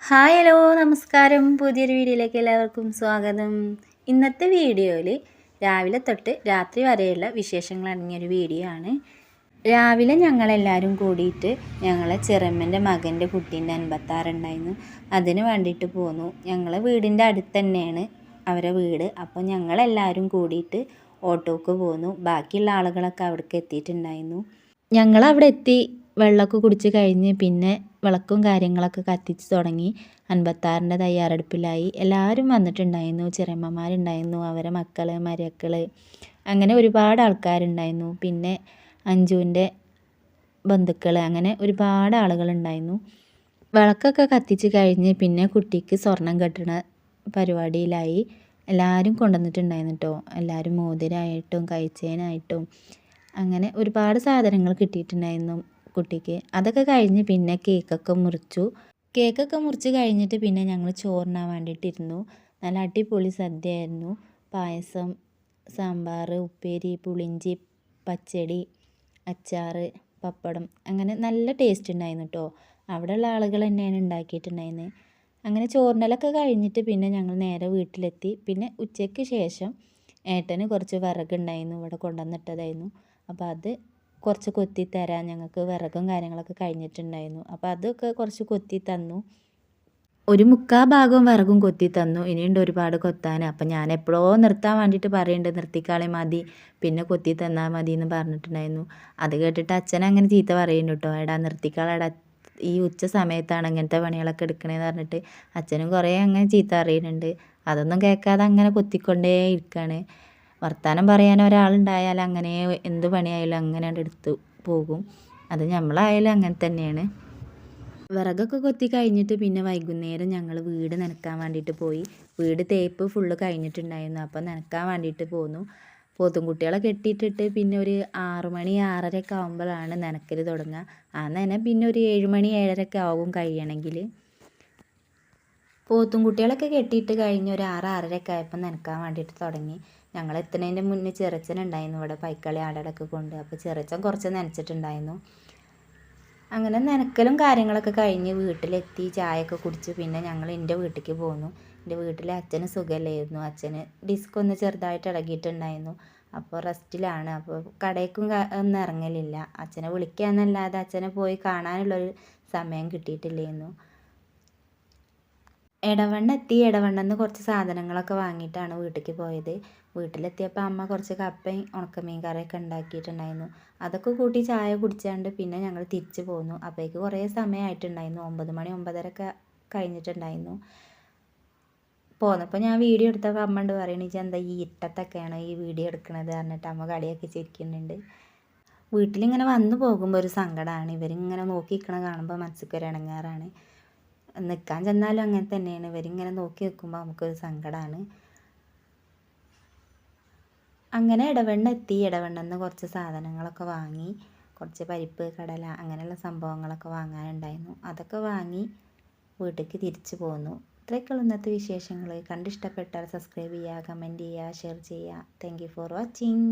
Hi hello നമസ്കാരം. പുതിയൊരു വീഡിയോയിലേക്ക് എല്ലാവർക്കും സ്വാഗതം. ഇന്നത്തെ വീഡിയോയിൽ രാവിലെ തൊട്ട് രാത്രി വരെയുള്ള വിശേഷങ്ങൾ അടങ്ങിയൊരു വീഡിയോ ആണ്. രാവിലെ ഞങ്ങളെല്ലാവരും കൂടിയിട്ട് ഞങ്ങളെ ചെറിയമ്മൻ്റെ മകൻ്റെ കുട്ടീൻ്റെ 56 ഉണ്ടായിരുന്നു. അതിന് വേണ്ടിയിട്ട് പോന്നു. ഞങ്ങളെ വീടിൻ്റെ അടുത്ത് തന്നെയാണ് അവരെ വീട്. അപ്പോൾ ഞങ്ങളെല്ലാവരും കൂടിയിട്ട് ഓട്ടോക്ക് പോന്നു. ബാക്കിയുള്ള ആളുകളൊക്കെ അവിടേക്ക് എത്തിയിട്ടുണ്ടായിരുന്നു. ഞങ്ങളവിടെ എത്തി വെള്ളമൊക്കെ കുടിച്ച് കഴിഞ്ഞ് പിന്നെ വിളക്കും കാര്യങ്ങളൊക്കെ കത്തിച്ച് തുടങ്ങി. 56ൻ്റെ തയ്യാറെടുപ്പിലായി. എല്ലാവരും വന്നിട്ടുണ്ടായിരുന്നു. ചെറിയമ്മമാരുണ്ടായിരുന്നു, അവരെ മക്കൾ, മരുമക്കൾ, അങ്ങനെ ഒരുപാട് ആൾക്കാരുണ്ടായിരുന്നു. പിന്നെ അഞ്ജുവിൻ്റെ ബന്ധുക്കൾ, അങ്ങനെ ഒരുപാട് ആളുകളുണ്ടായിരുന്നു. വിളക്കൊക്കെ കത്തിച്ച് കഴിഞ്ഞ് പിന്നെ കുട്ടിക്ക് സ്വർണം കെട്ടണ പരിപാടിയിലായി. എല്ലാവരും കൊണ്ടുവന്നിട്ടുണ്ടായിരുന്നു കേട്ടോ. എല്ലാവരും മോതിരമായിട്ടും കൈച്ചേനായിട്ടും അങ്ങനെ ഒരുപാട് സാധനങ്ങൾ കിട്ടിയിട്ടുണ്ടായിരുന്നു കുട്ടിക്ക്. അതൊക്കെ കഴിഞ്ഞ് പിന്നെ കേക്കൊക്കെ മുറിച്ച് കഴിഞ്ഞിട്ട് പിന്നെ ഞങ്ങൾ ചോറിനാൻ വേണ്ടിയിട്ടിരുന്നു. നല്ല അടിപൊളി സദ്യയായിരുന്നു. പായസം, സാമ്പാർ, ഉപ്പേരി, പുളിഞ്ചി, പച്ചടി, അച്ചാർ, പപ്പടം, അങ്ങനെ നല്ല ടേസ്റ്റ് ഉണ്ടായിരുന്നു കേട്ടോ. അവിടെയുള്ള ആളുകൾ തന്നെയാണ് ഉണ്ടാക്കിയിട്ടുണ്ടായിരുന്നത്. അങ്ങനെ ചോറിനലൊക്കെ കഴിഞ്ഞിട്ട് പിന്നെ ഞങ്ങൾ നേരെ വീട്ടിലെത്തി. പിന്നെ ഉച്ചയ്ക്ക് ശേഷം ഏട്ടന് കുറച്ച് വിറകുണ്ടായിരുന്നു, ഇവിടെ കൊണ്ടുവന്നിട്ടതായിരുന്നു. അപ്പോൾ അത് കുറച്ച് കൊത്തി തരാൻ, ഞങ്ങൾക്ക് വിറകും കാര്യങ്ങളൊക്കെ കഴിഞ്ഞിട്ടുണ്ടായിരുന്നു. അപ്പോൾ അതൊക്കെ കുറച്ച് കൊത്തി തന്നു. ഒരു 3/4 ഭാഗവും വിറകും കൊത്തി തന്നു. ഇനിയുണ്ട് ഒരുപാട് കൊത്താൻ. അപ്പം ഞാൻ എപ്പോഴോ നിർത്താൻ വേണ്ടിയിട്ട് പറയുന്നുണ്ട്, നിർത്തിക്കാളെ മതി, പിന്നെ കൊത്തി തന്നാൽ മതി എന്ന് പറഞ്ഞിട്ടുണ്ടായിരുന്നു. അത് കേട്ടിട്ട് അച്ഛൻ അങ്ങനെ ചീത്ത പറയുന്നുണ്ട് കേട്ടോ. എടാ നിർത്തിക്കാളെടാ, ഈ ഉച്ച സമയത്താണ് അങ്ങനത്തെ പണികളൊക്കെ എടുക്കണേന്ന് പറഞ്ഞിട്ട് അച്ഛനും കുറേ അങ്ങനെ ചീത്ത അറിയുന്നുണ്ട്. അതൊന്നും കേൾക്കാതെ അങ്ങനെ കൊത്തിക്കൊണ്ടേ ഇരിക്കുകയാണ്. വർത്താനം പറയാൻ ഒരാളുണ്ടായാൽ അങ്ങനെ എന്ത് പണിയായാലും അങ്ങനെ എടുത്തു പോകും. അത് നമ്മളായാലും അങ്ങനെ തന്നെയാണ്. വിറകൊക്കെ കൊത്തി കഴിഞ്ഞിട്ട് പിന്നെ വൈകുന്നേരം ഞങ്ങൾ വീട് നനയ്ക്കാൻ വേണ്ടിയിട്ട് പോയി. വീട് തേപ്പ് ഫുള്ള് കഴിഞ്ഞിട്ടുണ്ടായിരുന്നു. അപ്പോൾ നനയ്ക്കാൻ വേണ്ടിയിട്ട് പോന്നു. പോത്തുംകുട്ടികളെ കെട്ടിയിട്ടിട്ട് പിന്നെ ഒരു 6 മണി 6:30 ഒക്കെ ആകുമ്പോഴാണ് നനയ്ക്കൽ തുടങ്ങുക. ആ പിന്നെ ഒരു 7 മണി 7:30 ആവും കഴിയണമെങ്കിൽ. പോത്തുംകുട്ടികളൊക്കെ കെട്ടിയിട്ട് കഴിഞ്ഞ് ഒരു 6 6:30 ആയപ്പോൾ നനയ്ക്കാൻ വേണ്ടിയിട്ട് തുടങ്ങി. ഞങ്ങൾ എത്തുന്നതിൻ്റെ മുന്നേ ചെറിയച്ഛൻ ഉണ്ടായിരുന്നു ഇവിടെ പൈക്കളി ആടലൊക്കെ കൊണ്ട്. അപ്പോൾ ചെറിയച്ഛൻ കുറച്ച് നനച്ചിട്ടുണ്ടായിരുന്നു. അങ്ങനെ നനക്കലും കാര്യങ്ങളൊക്കെ കഴിഞ്ഞ് വീട്ടിലെത്തി ചായയൊക്കെ കുടിച്ച് പിന്നെ ഞങ്ങൾ എൻ്റെ വീട്ടിലേക്ക് പോന്നു. എൻ്റെ വീട്ടിൽ അച്ഛന് സുഖമില്ലായിരുന്നു. അച്ഛന് ഡിസ്ക് ഒന്ന് ചെറുതായിട്ട് ഇളകിയിട്ടുണ്ടായിരുന്നു. അപ്പോൾ റെസ്റ്റിലാണ്. അപ്പോൾ കടയ്ക്കും ഒന്നും ഇറങ്ങലില്ല. അച്ഛനെ വിളിക്കാമെന്നല്ലാതെ അച്ഛനെ പോയി കാണാനുള്ളൊരു സമയം കിട്ടിയിട്ടില്ലായിരുന്നു. ഇടവണ്ണെന്ന് കുറച്ച് സാധനങ്ങളൊക്കെ വാങ്ങിയിട്ടാണ് വീട്ടിലേക്ക് പോയത്. വീട്ടിലെത്തിയപ്പോൾ അമ്മ കുറച്ച് കപ്പയും ഉണക്കമീൻ കറിയൊക്കെ ഉണ്ടാക്കിയിട്ടുണ്ടായിരുന്നു. അതൊക്കെ കൂട്ടി ചായ കുടിച്ചാണ്ട് പിന്നെ ഞങ്ങൾ തിരിച്ച് പോന്നു. അപ്പോഴേക്ക് കുറേ സമയമായിട്ടുണ്ടായിരുന്നു. 9 മണി 9:30 ഒക്കെ കഴിഞ്ഞിട്ടുണ്ടായിരുന്നു. പോന്നപ്പോൾ ഞാൻ വീഡിയോ എടുത്തപ്പോൾ അമ്മ ഉണ്ട് പറയുന്നത്, ഇജ്ജ് എന്താ ഈ ഇരുട്ടത്തൊക്കെയാണ് ഈ വീഡിയോ എടുക്കണത് പറഞ്ഞിട്ട് അമ്മ കളിയൊക്കെ ചിരിക്കുന്നുണ്ട്. വീട്ടിലിങ്ങനെ വന്നു പോകുമ്പോൾ ഒരു സങ്കടമാണ്. ഇവരിങ്ങനെ നോക്കി നിൽക്കണ കാണുമ്പോൾ മനസ്സിക്കൊരു ഇടങ്ങേറാണ്. നിൽക്കാൻ ചെന്നാലും അങ്ങനെ തന്നെയാണ്. ഇവരിങ്ങനെ നോക്കി നിൽക്കുമ്പോൾ നമുക്കൊരു സങ്കടമാണ്. അങ്ങനെ ഇടവണ്ണെന്ന് കുറച്ച് സാധനങ്ങളൊക്കെ വാങ്ങി. കുറച്ച് പരിപ്പ്, കടല, അങ്ങനെയുള്ള സംഭവങ്ങളൊക്കെ വാങ്ങാനുണ്ടായിരുന്നു. അതൊക്കെ വാങ്ങി വീട്ടിലേക്ക് തിരിച്ചു പോന്നു. ഇത്രയൊക്കെയുള്ള ഇന്നത്തെ വിശേഷങ്ങൾ. കണ്ടിഷ്ടപ്പെട്ടാൽ സബ്സ്ക്രൈബ് ചെയ്യുക, കമൻറ്റ് ചെയ്യുക, ഷെയർ ചെയ്യുക. Thank you for watching.